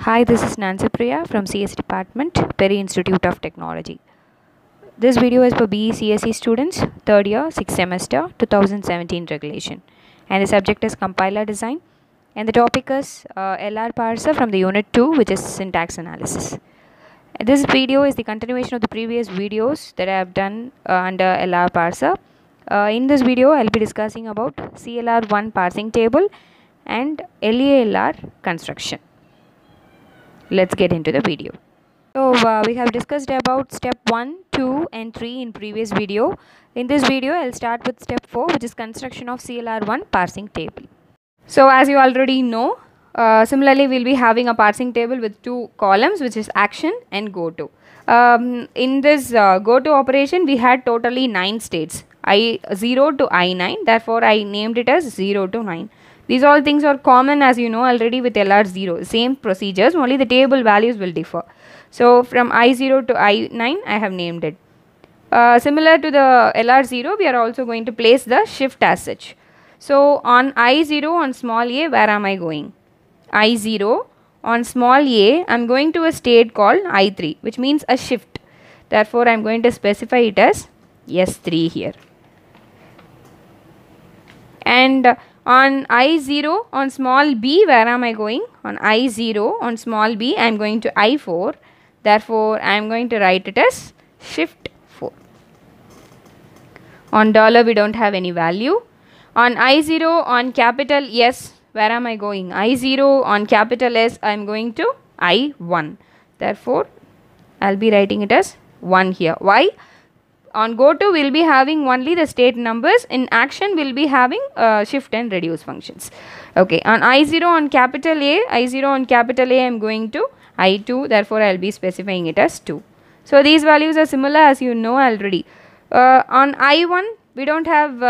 Hi, this is Nancy Priya from CS Department, Perry Institute of Technology. This video is for BE CSE students, 3rd year, 6th semester, 2017 regulation. And the subject is compiler design. And the topic is LR parser from the unit 2, which is syntax analysis. And this video is the continuation of the previous videos that I have done under LR parser. In this video, I'll be discussing about CLR1 parsing table and LALR construction. Let's get into the video. So we have discussed about step 1, 2 and 3 in previous video. In this video I'll start with step 4, which is construction of CLR1 parsing table. So as you already know, similarly we'll be having a parsing table with two columns, which is action and goto. In this goto operation we had totally 9 states, I0 to I9, therefore I named it as 0 to 9. These all things are common, as you know already, with LR0. Same procedures, only the table values will differ. So from I0 to I9 I have named it. Similar to the LR0, we are also going to place the shift as such. So on I0 on small a, where am I going? I0 on small a, I am going to a state called I3, which means a shift. Therefore I am going to specify it as S3 here. And on I0 on small b, where am I going? On I0 on small b, I am going to I4. Therefore, I am going to write it as shift 4. On dollar, we don't have any value. On I0 on capital S, where am I going? I0 on capital S, I am going to I1. Therefore, I will be writing it as 1 here. Why? On goto, we will be having only the state numbers. In action, we will be having shift and reduce functions. Okay, on I0 on capital A, I0 on capital A, I am going to I2. Therefore, I will be specifying it as 2. So, these values are similar, as you know already. On I1, we don't have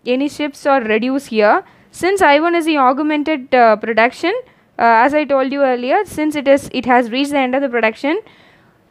any shifts or reduce here. Since I1 is the augmented production, as I told you earlier, since it has reached the end of the production,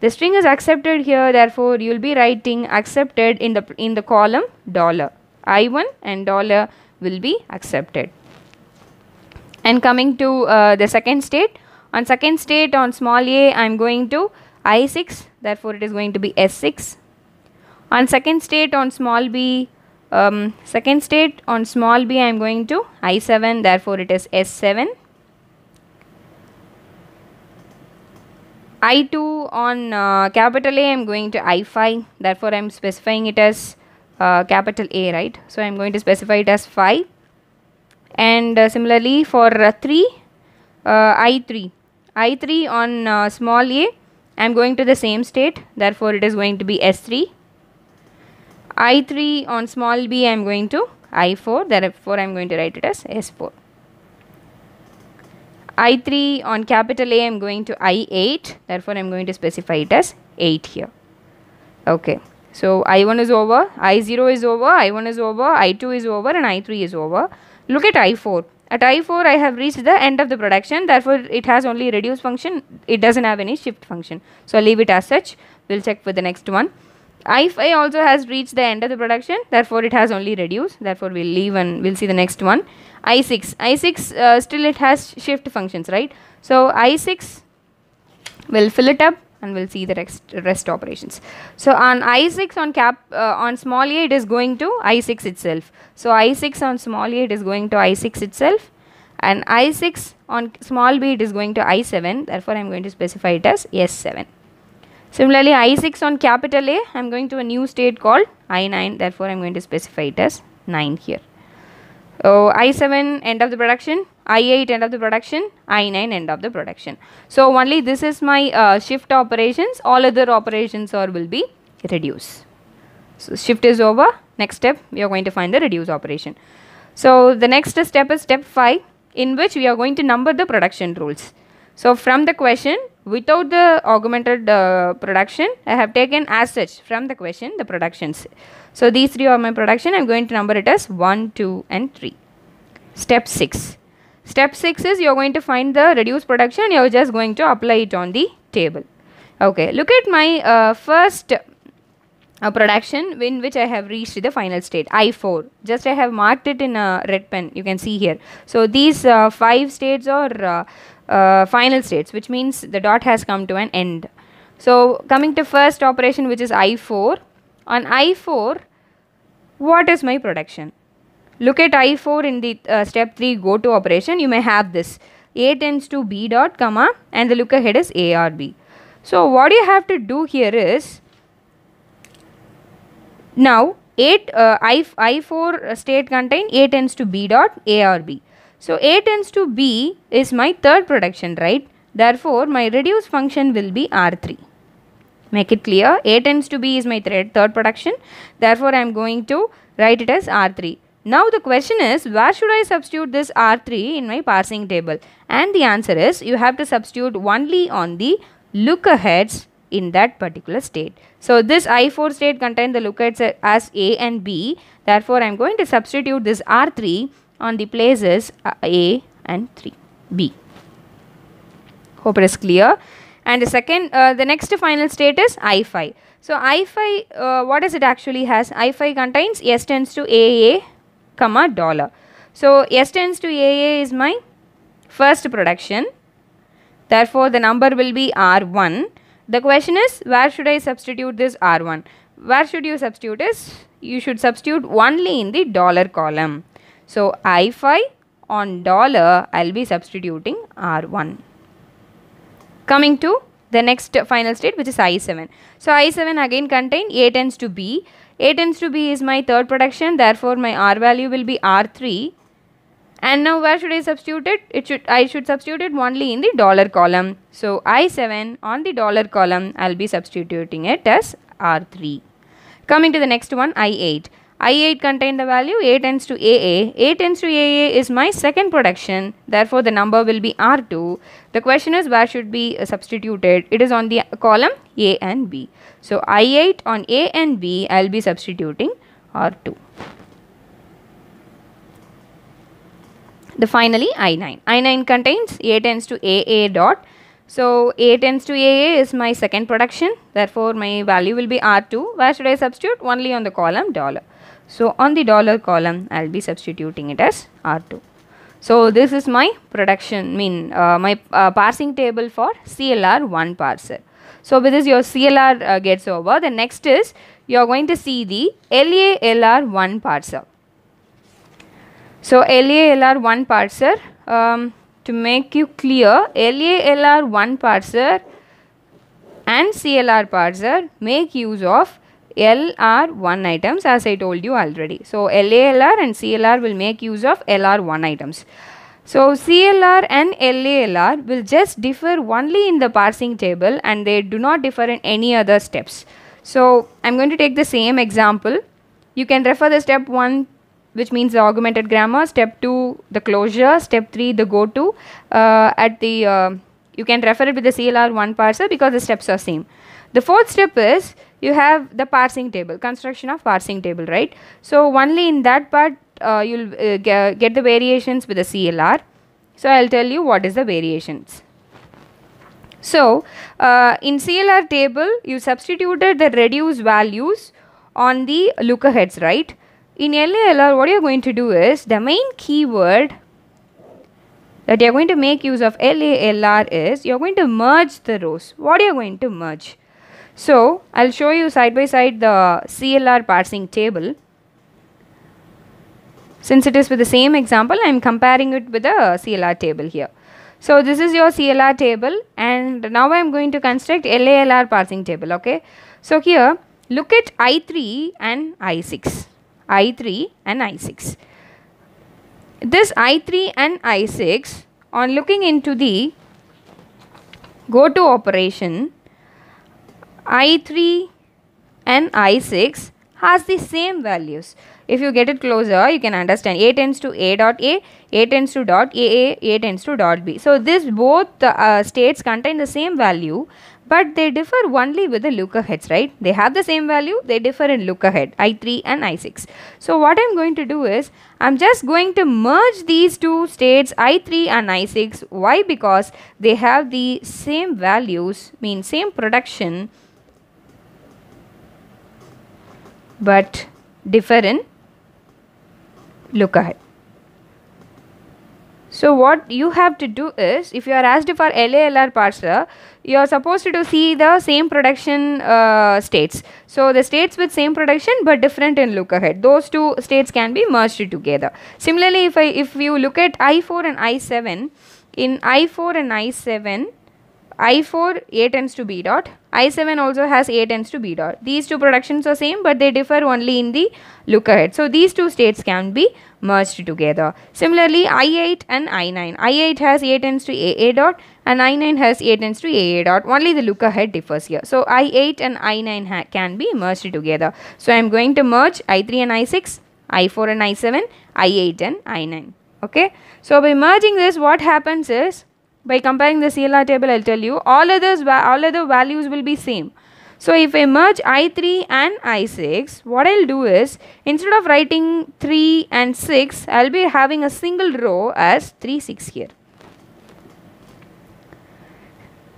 the string is accepted here, therefore you will be writing accepted in the column dollar. I1 and dollar will be accepted. And coming to the second state, on second state on small a, I am going to I6, therefore it is going to be S6. On second state on small b, I am going to I7, therefore it is S7. I2 on capital A, I am going to I5, therefore I am specifying it as capital A, right? So I am going to specify it as 5. And similarly for 3, I3 on small a, I am going to the same state, therefore it is going to be S3. I3 on small b, I am going to I4, therefore I am going to write it as S4. I3 on capital A, I am going to I8, therefore I am going to specify it as 8 here. Okay, so I1 is over, I0 is over, I1 is over, I2 is over and I3 is over. Look at I4. At I4 I have reached the end of the production, therefore it has only reduce function, it doesn't have any shift function. So leave it as such, we will check for the next one. I5 also has reached the end of the production, therefore it has only reduced, therefore we will leave and we will see the next one. I6 still it has shift functions, right? So I6 will fill it up and we will see the rest operations. So on I6 on small a, it is going to I6 itself. So I6 on small a, it is going to I6 itself, and I6 on small b, it is going to I7, therefore I am going to specify it as S7. Similarly, I6 on capital A, I am going to a new state called I9, therefore I am going to specify it as 9 here. So I7 end of the production, I8 end of the production, I9 end of the production. So only this is my shift operations, all other operations will be reduce. So shift is over, next step we are going to find the reduce operation. So the next step is step 5, in which we are going to number the production rules. So from the question, without the augmented production, I have taken as such from the question the productions. So these 3 are my production, I am going to number it as 1, 2 and 3. Step 6. Step 6 is you are going to find the reduced production, you are just going to apply it on the table. Okay, look at my first production in which I have reached the final state, I4. Just I have marked it in a red pen, you can see here. So these 5 states are final states, which means the dot has come to an end. So coming to first operation, which is I4. On I4, what is my production? Look at I4 in the step 3 go to operation. You may have this A tends to B dot comma and the look ahead is A or B. So what you have to do here is, now I4 state contain A tends to B dot A or B. So A tends to B is my third production, right? Therefore my reduce function will be R3. Make it clear, A tends to B is my third production, therefore I am going to write it as R3. Now the question is, where should I substitute this R3 in my parsing table? And the answer is, you have to substitute only on the look aheads in that particular state. So this I4 state contains the look aheads as A and B, therefore I am going to substitute this R3 on the places A and B. Hope it is clear. And the next final state is I5. So I5, what does it actually has? I5 contains S tends to AA, comma dollar. So S tends to AA is my first production. Therefore, the number will be R1. The question is, where should I substitute this R1? Where should you substitute is, you should substitute only in the dollar column. So I5 on dollar, I will be substituting R1. Coming to the next final state, which is I7. So I7 again contain A tends to B. A tends to B is my third production, therefore my R value will be R3. And now where should I substitute it? I should substitute it only in the dollar column. So I7 on the dollar column, I will be substituting it as R3. Coming to the next one, I8. I8 contain the value A tends to AA. A tends to AA is my second production, therefore the number will be R2. The question is, where should be substituted? It is on the column A and B. So I8 on A and B, I will be substituting R2. Finally I9. I9 contains A tends to AA dot. So A tends to AA is my second production, therefore my value will be R2. Where should I substitute? Only on the column dollar. So on the dollar column, I will be substituting it as R2. So this is my production, my parsing table for CLR1 parser. So with this your CLR gets over. The next is, you are going to see the LALR1 parser. So LALR1 parser, to make you clear, LALR1 parser and CLR parser make use of LR1 items, as I told you already. So LALR and CLR will make use of LR1 items. So CLR and LALR will just differ only in the parsing table and they do not differ in any other steps. So I am going to take the same example. You can refer the step 1, which means the augmented grammar, step 2 the closure, step 3 the go to. You can refer it with the CLR1 parser because the steps are same. The fourth step is, you have the parsing table, construction of parsing table, right? So only in that part you will get the variations with the CLR. So I will tell you what is the variations. So in CLR table, you substituted the reduce values on the look aheads, right? In LALR, what you are going to do is, the main keyword that you are going to make use of LALR is, you are going to merge the rows. What are you going to merge? So I will show you side by side the CLR parsing table. Since it is with the same example, I am comparing it with the CLR table here. So this is your CLR table, and now I am going to construct LALR parsing table, okay. So here, look at I3 and I6. I3 and I6. This I3 and I6, on looking into the go to operation, I3 and I6 has the same values. If you get it closer, you can understand. A tends to A dot A, A tends to dot AA, A tends to dot B. So this both states contain the same value, but they differ only with the look aheads, right? They have the same value, they differ in look ahead, I3 and I6. So what I am going to do is, I am just going to merge these two states, I3 and I6. Why? Because they have the same values, same production, but differ in look ahead. So what you have to do is, if you are asked for LALR parser, you are supposed to see the same production states. So the states with same production but different in look ahead, those two states can be merged together. Similarly, if you look at I4 and I7, in I4 and I7, I4 A tends to B dot, I7 also has A tends to B dot. These two productions are same but they differ only in the look ahead. So these two states can be merged together. Similarly, I8 and I9. I8 has A tends to AA dot and I9 has A tends to AA dot. Only the look ahead differs here. So I8 and I9 can be merged together. So I am going to merge I3 and I6, I4 and I7, I8 and I9. Okay. So by merging this, what happens is, by comparing the CLR table, I'll tell you all other values will be same. So if I merge I3 and I6, what I'll do is, instead of writing 3 and 6, I'll be having a single row as 3, 6 here.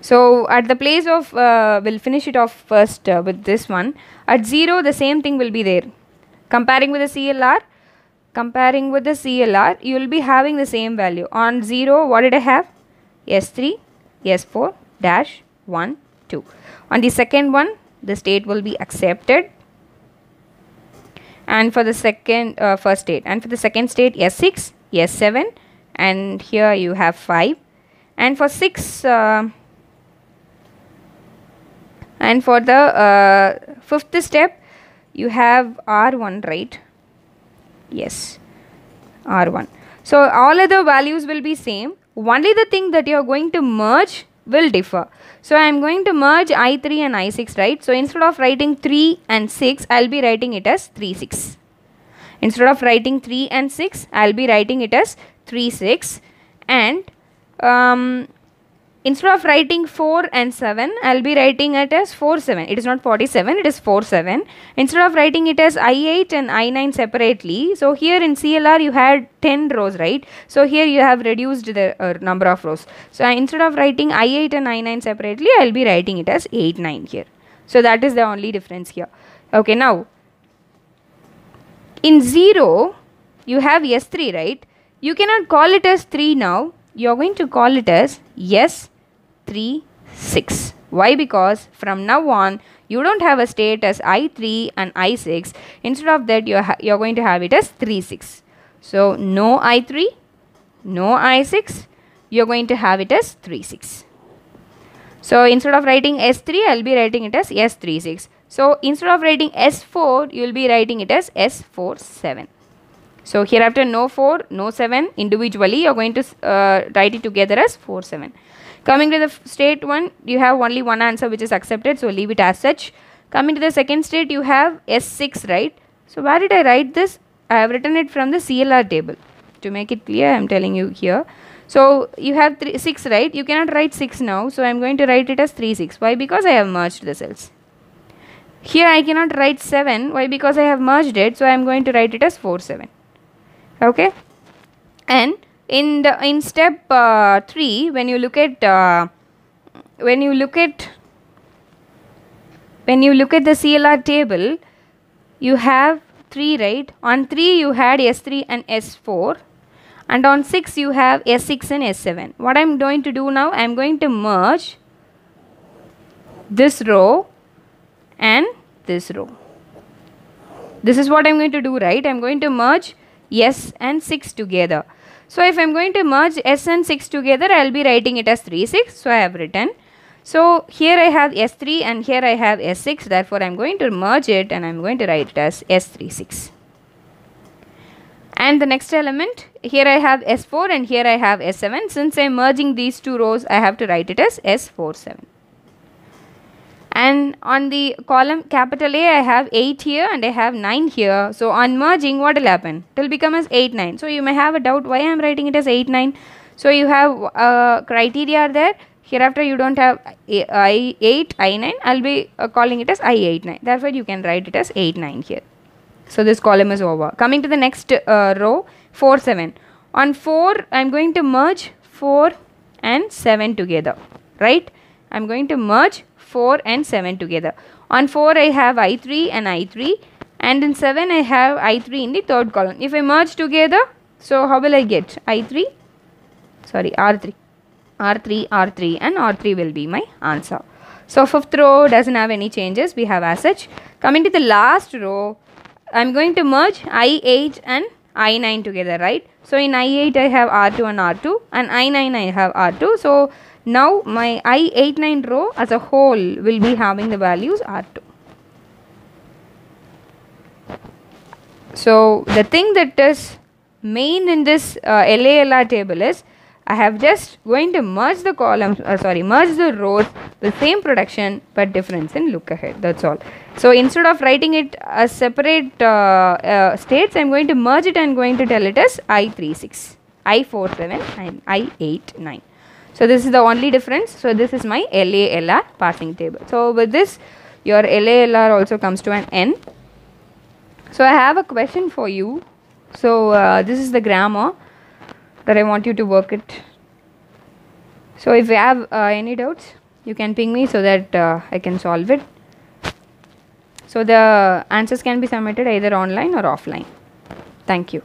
So at the place of, we'll finish it off first with this one. At 0, the same thing will be there. Comparing with the CLR, you will be having the same value. On 0, what did I have? S3, S4, dash, 1, 2. On the second one, the state will be accepted. And for the first state. And for the second state, S6, S7. And here you have 5. And for 6, and for the fifth step, you have R1, right? Yes, R1. So all other values will be same. Only the thing that you are going to merge will differ. So I am going to merge I3 and I6, right? So instead of writing 3 and 6, I will be writing it as 3, 6. Instead of writing 3 and 6, I will be writing it as 3, 6. And instead of writing 4 and 7, I will be writing it as 4, 7. It is not 47, it is 4, 7. Instead of writing it as I8 and I9 separately, so here in CLR you had 10 rows, right? So here you have reduced the number of rows. So instead of writing I8 and I9 separately, I will be writing it as 8, 9 here. So that is the only difference here. Okay, now in 0, you have S3, right? You cannot call it as 3 now. You are going to call it as S3, 6. Why? Because from now on, you don't have a state as I3 and I6. Instead of that, you're going to have it as 3, 6. So no I3, no I6. You're going to have it as 3, 6. So instead of writing S3, I'll be writing it as S3, 6. So instead of writing S4, you will be writing it as S4, 7. So hereafter no 4, no 7 individually, you are going to write it together as 4, 7. Coming to the state 1, you have only one answer which is accepted, so leave it as such. Coming to the second state, you have S6, right? So where did I write this? I have written it from the CLR table. To make it clear, I am telling you here. So you have 6, right? You cannot write 6 now, so I am going to write it as 3, 6. Why? Because I have merged the cells. Here I cannot write 7. Why? Because I have merged it, so I am going to write it as 4, 7. Okay, and in step 3, when you look at the CLR table, you have 3, right? On 3 you had S3 and S4, and on 6 you have S6 and S7. What I am going to do now, I am going to merge this row and this row. This is what I am going to do, right? I am going to merge S and 6 together. So if I am going to merge S and 6 together, I will be writing it as 3, 6. So I have written. So here I have S3 and here I have S6. Therefore I am going to merge it and I am going to write it as S3, 6. And the next element, here I have S4 and here I have S7. Since I am merging these two rows, I have to write it as S4, 7. And on the column capital A, I have 8 here and I have 9 here. So on merging, what will happen? It will become as 8, 9. So you may have a doubt why I am writing it as 8, 9. So you have criteria there. Hereafter you don't have I8, I9. I will be calling it as I8, 9. Therefore you can write it as 8, 9 here. So this column is over. Coming to the next row, 4, 7. On 4, I am going to merge 4 and 7 together. Right? I am going to merge 4 and 7 together. On 4 I have I3 and I3, and in 7 I have I3 in the third column. If I merge together, so how will I get? I3 sorry, R3. R3, R3 and R3 will be my answer. So fifth row doesn't have any changes, we have as such. Coming to the last row, I'm going to merge I8 and I9 together, right? So in I8 I have R2 and R2 and I9 I have R2. So now my I89 row as a whole will be having the values R2. So the thing that is main in this LALR table is I have just going to merge the columns, merge the rows with same production but difference in look ahead. That's all. So instead of writing it as separate states, I am going to merge it and going to tell it as I36, I47 and I89. So this is the only difference. So this is my LALR passing table. So with this, your LALR also comes to an end. So I have a question for you. So this is the grammar that I want you to work it. So if you have any doubts, you can ping me so that I can solve it. So the answers can be submitted either online or offline. Thank you.